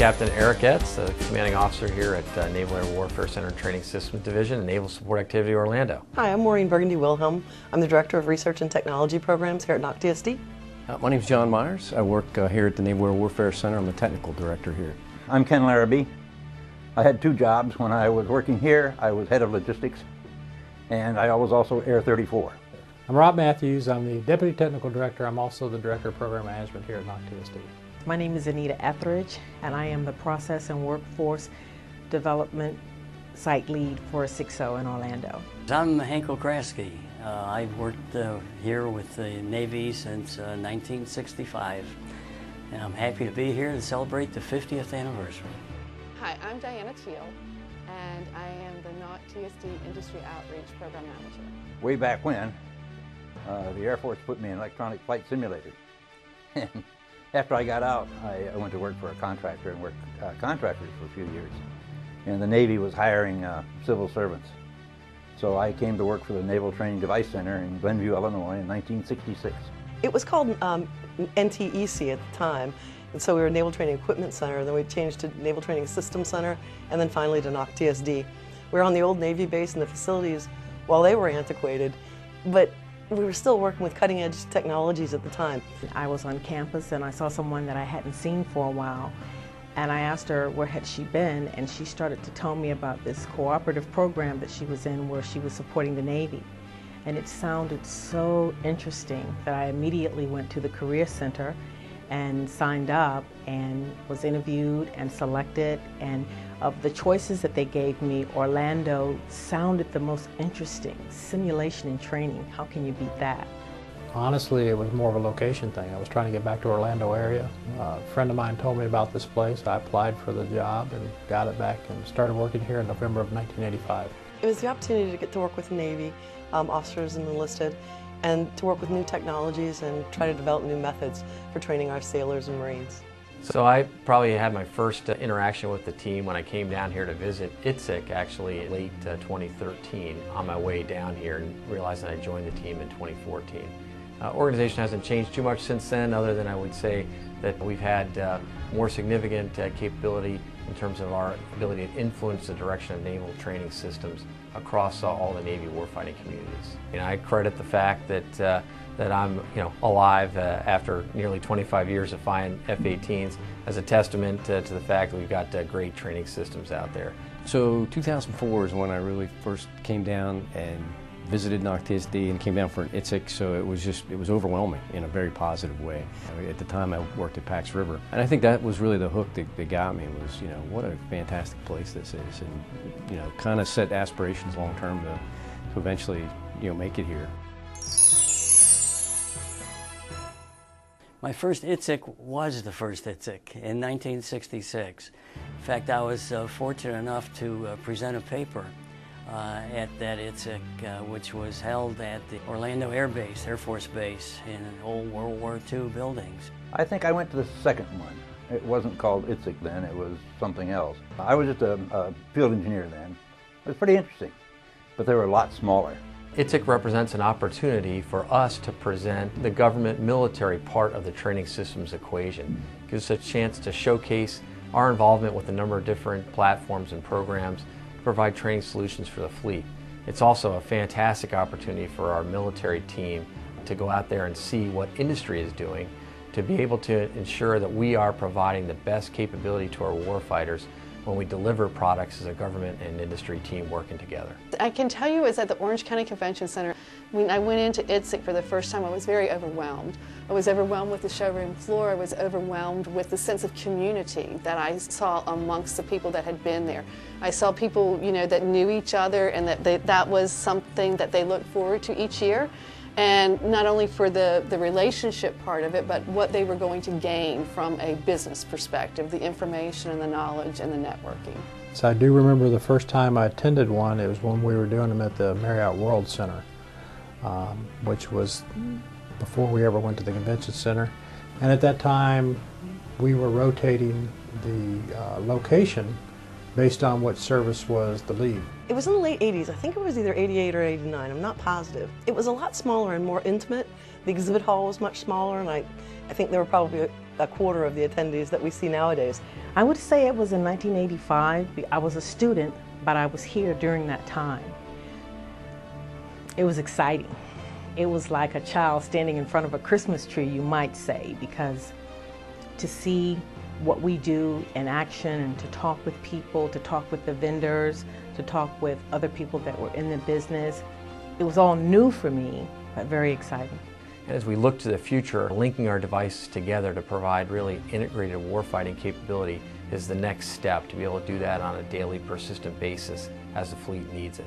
Captain Eric Etz, the Commanding Officer here at Naval Air Warfare Center and Training Systems Division, Naval Support Activity Orlando. Hi, I'm Maureen Burgundy-Wilhelm. I'm the Director of Research and Technology Programs here at NAWCTSD. My name is John Myers. I work here at the Naval Air Warfare Center. I'm the Technical Director here. I'm Ken Larrabee. I had two jobs. When I was working here, I was Head of Logistics, and I was also Air 34. I'm Rob Matthews. I'm the Deputy Technical Director. I'm also the Director of Program Management here at NAWCTSD. My name is Anita Etheridge, and I am the Process and Workforce Development Site Lead for 6.0 in Orlando. I'm Hank Okrasky. I've worked here with the Navy since 1965, and I'm happy to be here to celebrate the 50th anniversary. Hi, I'm Diana Teal, and I am the NAWCTSD Industry Outreach Program Manager. Way back when, the Air Force put me in electronic flight simulators. After I got out, I went to work for a contractor and worked contractors for a few years. And the Navy was hiring civil servants. So I came to work for the Naval Training Device Center in Glenview, Illinois in 1966. It was called NTEC at the time, and so we were Naval Training Equipment Center, then we changed to Naval Training Systems Center, and then finally to NAWCTSD. We were on the old Navy base, and the facilities, while they were antiquated, but we were still working with cutting-edge technologies at the time. I was on campus and I saw someone that I hadn't seen for a while, and I asked her where had she been, and she started to tell me about this cooperative program that she was in where she was supporting the Navy. And it sounded so interesting that I immediately went to the Career Center and signed up and was interviewed and selected, and of the choices that they gave me, Orlando sounded the most interesting. Simulation and training, how can you beat that? Honestly, it was more of a location thing. I was trying to get back to Orlando area. A friend of mine told me about this place. I applied for the job and got it back and started working here in November of 1985. It was the opportunity to get to work with the Navy, officers and enlisted, and to work with new technologies and try to develop new methods for training our sailors and Marines. So I probably had my first interaction with the team when I came down here to visit ITSEC actually late 2013 on my way down here, and realized that I joined the team in 2014. Organization hasn't changed too much since then, other than I would say that we've had more significant capability in terms of our ability to influence the direction of naval training systems across all the Navy warfighting communities. I credit the fact that that I'm alive after nearly 25 years of flying F-18s as a testament to the fact that we've got great training systems out there. So 2004 is when I really first came down and visited NAWCTSD and came down for an ITSEC, so it was overwhelming in a very positive way. At the time I worked at Pax River, and I think that was really the hook that got me, was what a fantastic place this is, and kind of set aspirations long term to eventually make it here. My first ITSEC was the first ITSEC in 1966. In fact, I was fortunate enough to present a paper at that ITSEC, which was held at the Orlando Air Base, Air Force Base, in old World War II buildings. I think I went to the second one. It wasn't called ITSEC then, it was something else. I was just a field engineer then. It was pretty interesting, but they were a lot smaller. ITSEC represents an opportunity for us to present the government military part of the training systems equation. It gives us a chance to showcase our involvement with a number of different platforms and programs to provide training solutions for the fleet. It's also a fantastic opportunity for our military team to go out there and see what industry is doing, to be able to ensure that we are providing the best capability to our warfighters when we deliver products as a government and industry team working together. I can tell you, it's at the Orange County Convention Center. When I went into ITSEC for the first time, I was very overwhelmed. I was overwhelmed with the showroom floor. I was overwhelmed with the sense of community that I saw amongst the people that had been there. I saw people, that knew each other, and that was something that they looked forward to each year. And not only for the relationship part of it, but what they were going to gain from a business perspective, the information and the knowledge and the networking. So I do remember the first time I attended one, it was when we were doing them at the Marriott World Center, which was before we ever went to the convention center. And at that time, we were rotating the location based on what service was the lead. It was in the late 80s. I think it was either 88 or 89. I'm not positive. It was a lot smaller and more intimate. The exhibit hall was much smaller, and I think there were probably a quarter of the attendees that we see nowadays. I would say it was in 1985. I was a student, but I was here during that time. It was exciting. It was like a child standing in front of a Christmas tree, you might say, because to see what we do in action and to talk with people, to talk with the vendors, to talk with other people that were in the business, it was all new for me, but very exciting. As we look to the future, linking our devices together to provide really integrated warfighting capability is the next step, to be able to do that on a daily persistent basis as the fleet needs it.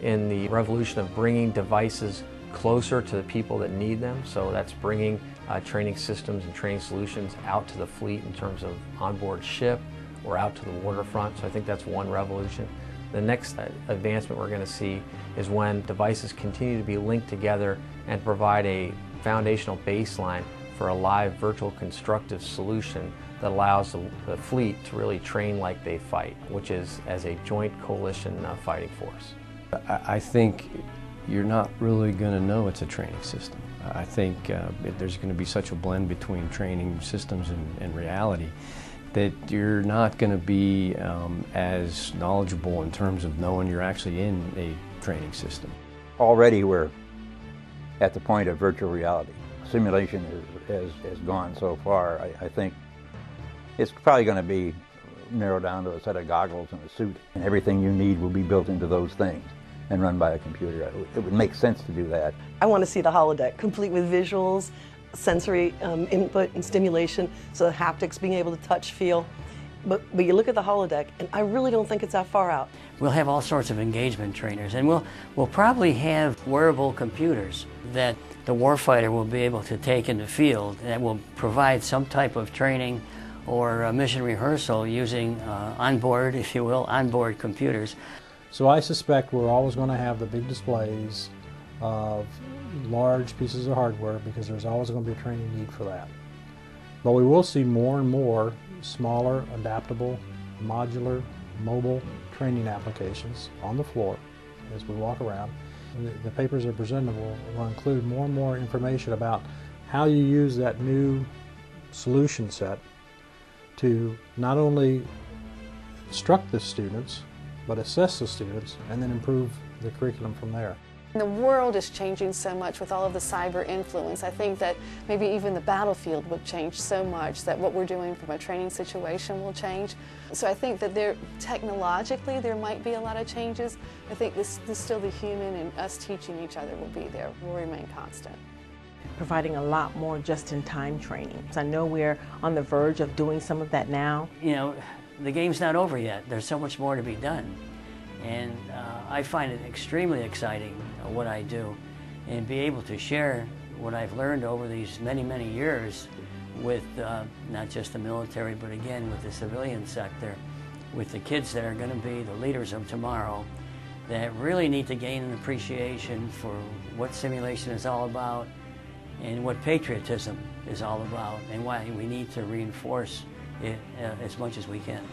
In the revolution of bringing devices closer to the people that need them, so that's bringing training systems and training solutions out to the fleet in terms of onboard ship or out to the waterfront, so I think that's one revolution. The next advancement we're going to see is when devices continue to be linked together and provide a foundational baseline for a live virtual constructive solution that allows the fleet to really train like they fight, which is as a joint coalition fighting force. I think you're not really going to know it's a training system. I think there's going to be such a blend between training systems and reality that you're not going to be as knowledgeable in terms of knowing you're actually in a training system. Already we're at the point of virtual reality. Simulation has gone so far. I think it's probably going to be narrowed down to a set of goggles and a suit, and everything you need will be built into those things and run by a computer. It would make sense to do that. I want to see the holodeck complete with visuals, sensory input and stimulation, so the haptics, being able to touch, feel. But you look at the holodeck, and I really don't think it's that far out. We'll have all sorts of engagement trainers, and we'll probably have wearable computers that the warfighter will be able to take in the field that will provide some type of training or mission rehearsal using onboard, if you will, onboard computers. So I suspect we're always going to have the big displays of large pieces of hardware because there's always going to be a training need for that. But we will see more and more smaller, adaptable, modular, mobile training applications on the floor as we walk around. And the papers are presentable will include more and more information about how you use that new solution set to not only instruct the students, but assess the students and then improve the curriculum from there. The world is changing so much with all of the cyber influence. I think that maybe even the battlefield will change so much that what we're doing from a training situation will change. So I think that technologically there might be a lot of changes. I think this still the human and us teaching each other will be there, will remain constant. Providing a lot more just-in-time training. So I know we're on the verge of doing some of that now. You know, the game's not over yet. There's so much more to be done. And I find it extremely exciting what I do, and be able to share what I've learned over these many, many years with not just the military, but again with the civilian sector, with the kids that are going to be the leaders of tomorrow, that really need to gain an appreciation for what simulation is all about and what patriotism is all about, and why we need to reinforce it as much as we can.